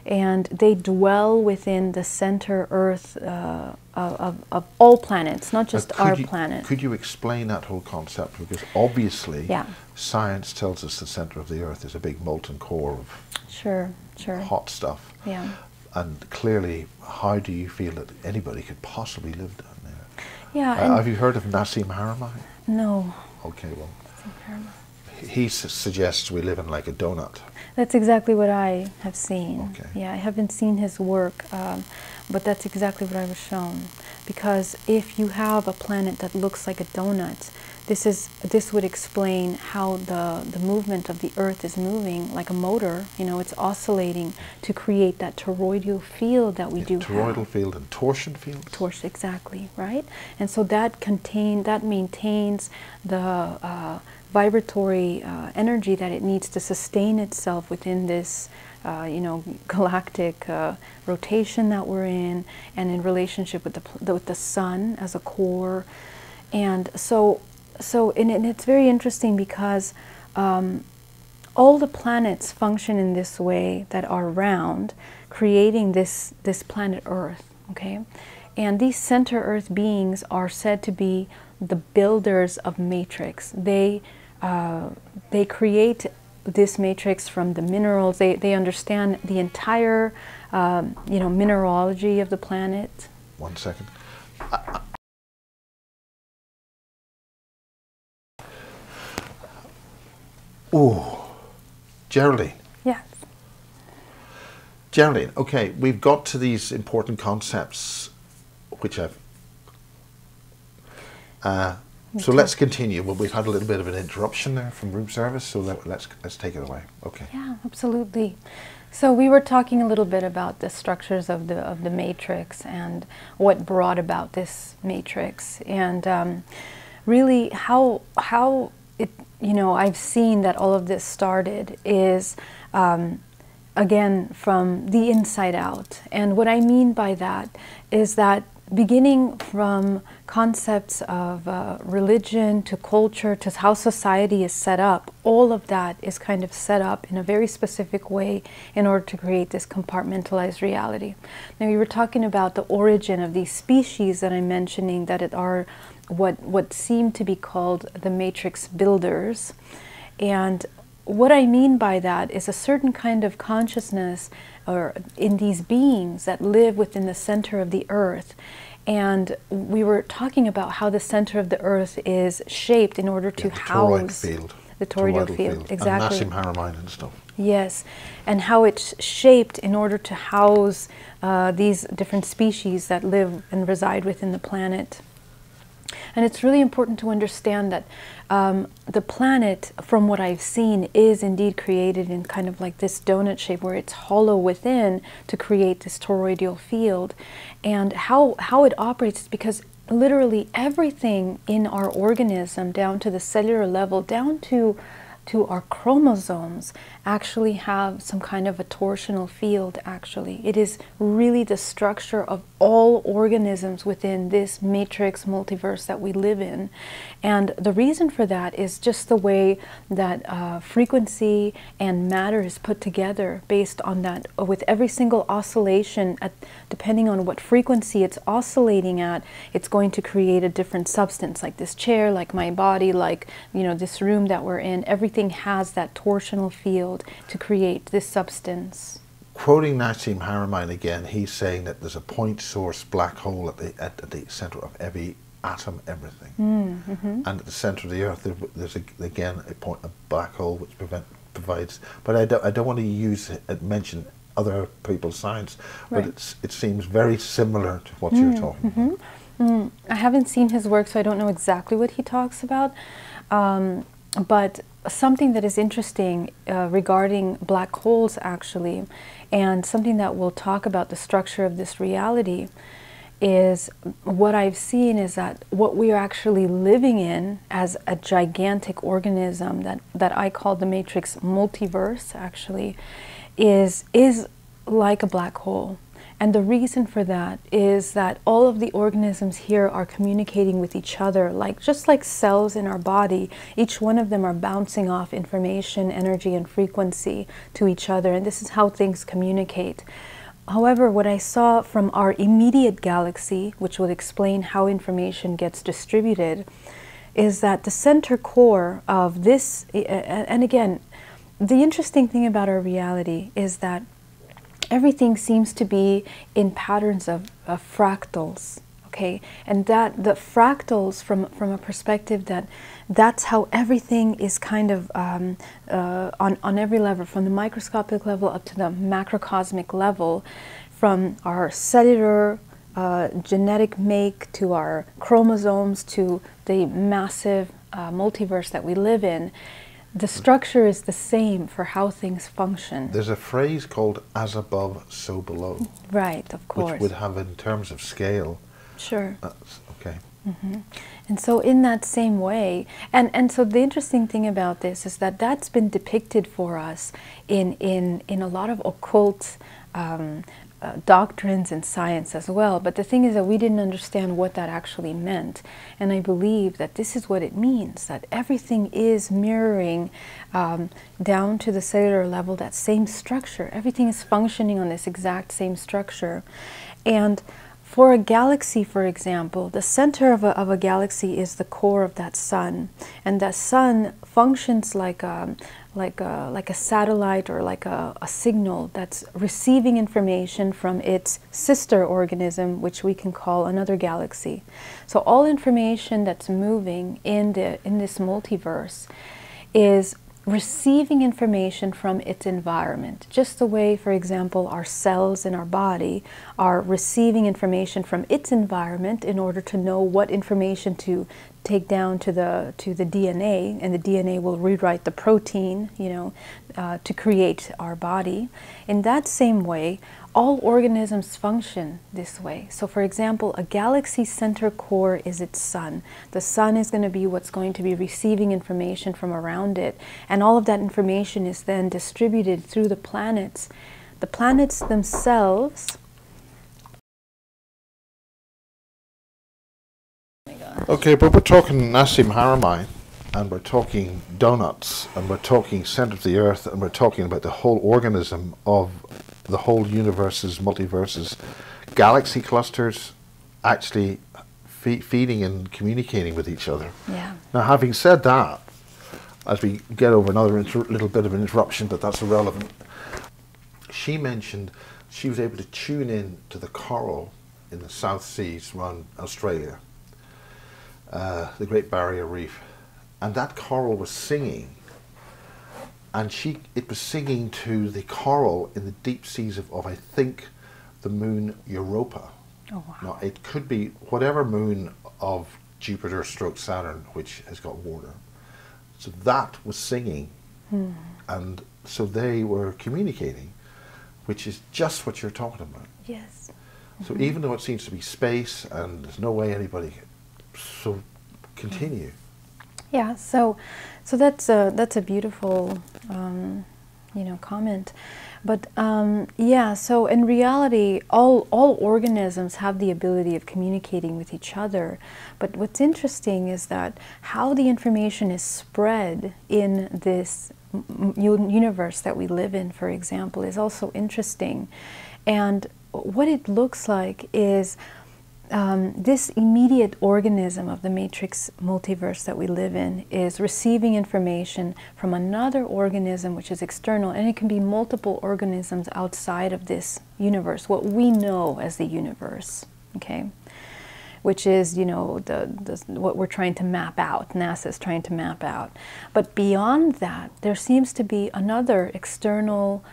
And they dwell within the center Earth of all planets, not just our planet. Could you explain that whole concept? Because obviously science tells us the center of the Earth is a big molten core of hot stuff. Yeah. And clearly, how do you feel that anybody could possibly live down there? Yeah. Have you heard of Nassim Haramein? No. Okay, well, he suggests we live in like a donut. That's exactly what I have seen. Okay. Yeah, I haven't seen his work, but that's exactly what I was shown. because if you have a planet that looks like a donut, this would explain how the movement of the Earth is moving like a motor. You know, it's oscillating to create that toroidal field that we do have. Toroidal field and torsion field. Torsion, exactly, right? And so that maintains the vibratory energy that it needs to sustain itself within this you know, galactic rotation that we're in, and in relationship with the sun as a core. And and it's very interesting because all the planets function in this way that are round, creating this planet Earth, okay? And these center Earth beings are said to be the builders of matrix. They create this matrix from the minerals. They understand the entire you know, mineralogy of the planet. 1 second. Oh, Geraldine. Yes. Geraldine, okay, we've got to these important concepts, which I've... so let's continue. Well, we've had a little bit of an interruption there from room service, so let's take it away. Okay. Yeah, absolutely. So we were talking a little bit about the structures of the matrix and what brought about this matrix, and really how it, you know, I've seen that all of this started is again from the inside out. And what I mean by that is that beginning from concepts of religion to culture to how society is set up, all of that is kind of set up in a very specific way in order to create this compartmentalized reality. Now, we were talking about the origin of these species that I'm mentioning, that it are what seem to be called the matrix builders. And what I mean by that is a certain kind of consciousness or in these beings that live within the center of the Earth. And we were talking about how the center of the Earth is shaped in order to house the toroidal field. Exactly. And Nassim Haramein and stuff. Yes, and how it's shaped in order to house these different species that live and reside within the planet. And it's really important to understand that the planet, from what I've seen, is indeed created in kind of like this donut shape where it's hollow within to create this toroidal field. And how it operates is because literally everything in our organism, down to the cellular level, down to our chromosomes, actually have some kind of a torsional field, actually. It is really the structure of all organisms within this matrix multiverse that we live in. And the reason for that is just the way that frequency and matter is put together based on that, with every single oscillation, depending on what frequency it's oscillating at, it's going to create a different substance, like this chair, like my body, like, you know, this room that we're in. Everything has that torsional field to create this substance. Quoting Nassim Haramein again, he's saying that there's a point source black hole at the center of every atom, everything. And at the center of the Earth, there's again a black hole which provides. But I don't want to mention other people's science, but it seems very similar to what you're talking about. I haven't seen his work, so I don't know exactly what he talks about. But something that is interesting regarding black holes, actually, and something that we'll talk about the structure of this reality, is what I've seen is that what we are actually living in as a gigantic organism that I call the matrix multiverse, actually, is like a black hole. And the reason for that is that all of the organisms here are communicating with each other, just like cells in our body. Each one of them are bouncing off information, energy, and frequency to each other, and this is how things communicate. However, what I saw from our immediate galaxy, which would explain how information gets distributed, is that the center core of this, and again, the interesting thing about our reality is that everything seems to be in patterns of fractals, okay? And that the fractals, from a perspective that's how everything is kind of on every level, from the microscopic level up to the macrocosmic level, from our cellular genetic make, to our chromosomes, to the massive multiverse that we live in, the structure is the same for how things function. There's a phrase called "as above, so below." Right, of course. Which would have, in terms of scale. Sure. Okay. Mm-hmm. And so in that same way, and so the interesting thing about this is that that's been depicted for us in a lot of occult doctrines and science as well. But the thing is that we didn't understand what that actually meant. And I believe that this is what it means, that everything is mirroring down to the cellular level, that same structure. Everything is functioning on this exact same structure. And for a galaxy, for example, the center of a galaxy is the core of that sun. And that sun functions like a satellite, or like a signal that's receiving information from its sister organism, which we can call another galaxy. So all information that's moving in this multiverse is receiving information from its environment. Just the way, for example, our cells in our body are receiving information from its environment in order to know what information to take down to the DNA, and the DNA will rewrite the protein, to create our body. In that same way, all organisms function this way. So for example, a galaxy's center core is its sun. The sun is going to be what's going to be receiving information from around it, and all of that information is then distributed through the planets. The planets themselves. Okay, but we're talking Nassim Haramein, and we're talking donuts, and we're talking center of the earth, and we're talking about the whole organism of the whole universes, multiverses, galaxy clusters actually feeding and communicating with each other. Yeah. Now, having said that, as we get over another little bit of an interruption, but that's irrelevant, she mentioned she was able to tune in to the coral in the South Seas around Australia, the Great Barrier Reef, and that coral was singing. And it was singing to the coral in the deep seas of I think, the moon Europa. Oh, wow. Now, it could be whatever moon of Jupiter stroke Saturn, which has got water. So that was singing. And so they were communicating, which is just what you're talking about. Yes. So even though it seems to be space and there's no way anybody, so continue. Yeah, so that's a beautiful, comment. But yeah, so in reality, all organisms have the ability of communicating with each other. But what's interesting is that how the information is spread in this universe that we live in, for example, is also interesting. And what it looks like is this immediate organism of the matrix multiverse that we live in is receiving information from another organism which is external, and it can be multiple organisms outside of this universe, what we know as the universe, okay? Which is, what we're trying to map out, NASA's trying to map out. But beyond that, there seems to be another external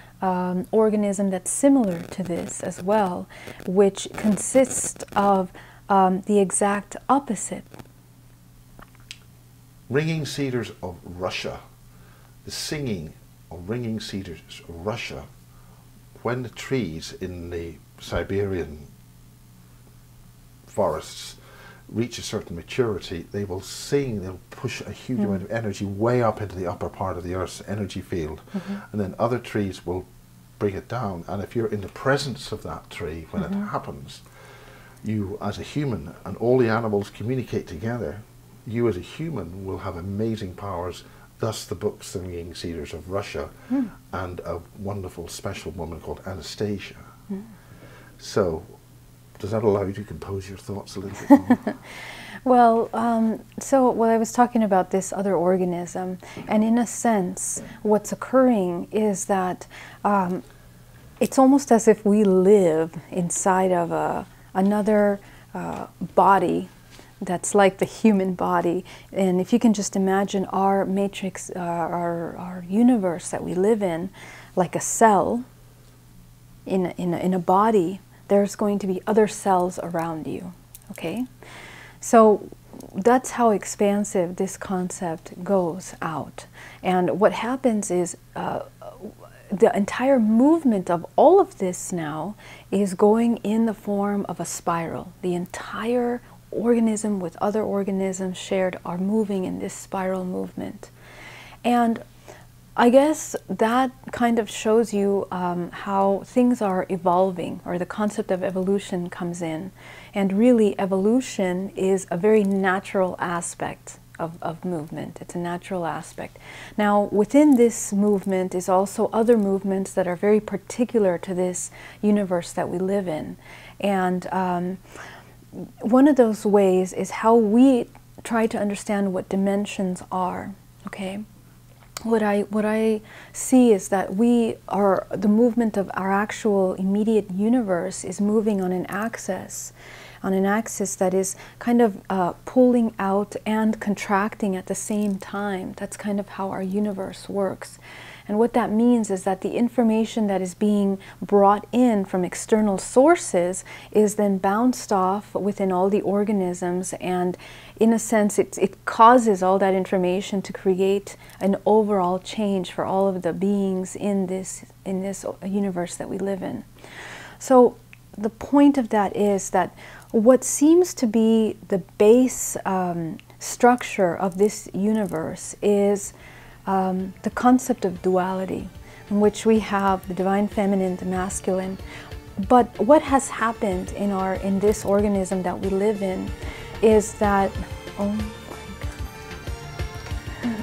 organism that's similar to this as well, which consists of the exact opposite. Ringing cedars of Russia, the singing of ringing cedars of Russia, when the trees in the Siberian forests reach a certain maturity, they will sing, they'll push a huge amount of energy way up into the upper part of the Earth's energy field, and then other trees will bring it down. And if you're in the presence of that tree when it happens, you as a human, and all the animals communicate together, you as a human will have amazing powers, thus the books The Ringing Cedars of Russia, and a wonderful special woman called Anastasia. So does that allow you to compose your thoughts a little bit more? Well, so I was talking about this other organism, and in a sense, what's occurring is that it's almost as if we live inside of another body that's like the human body. And if you can just imagine our matrix, our universe that we live in, like a cell in a body there's going to be other cells around you, okay? So that's how expansive this concept goes out. And what happens is the entire movement of all of this now is going in the form of a spiral. The entire organism with other organisms shared are moving in this spiral movement. And I guess that kind of shows you how things are evolving, or the concept of evolution comes in. And really, evolution is a very natural aspect of movement. It's a natural aspect. Now, within this movement is also other movements that are very particular to this universe that we live in. And one of those ways is how we try to understand what dimensions are, okay? What I see is that the movement of our actual immediate universe is moving on an axis that is kind of pulling out and contracting at the same time. That's kind of how our universe works. And what that means is that the information that is being brought in from external sources is then bounced off within all the organisms, and in a sense it causes all that information to create an overall change for all of the beings in this universe that we live in. So the point of that is that what seems to be the base structure of this universe is the concept of duality, in which we have the divine feminine, the masculine. But what has happened in this organism that we live in is that, oh my God.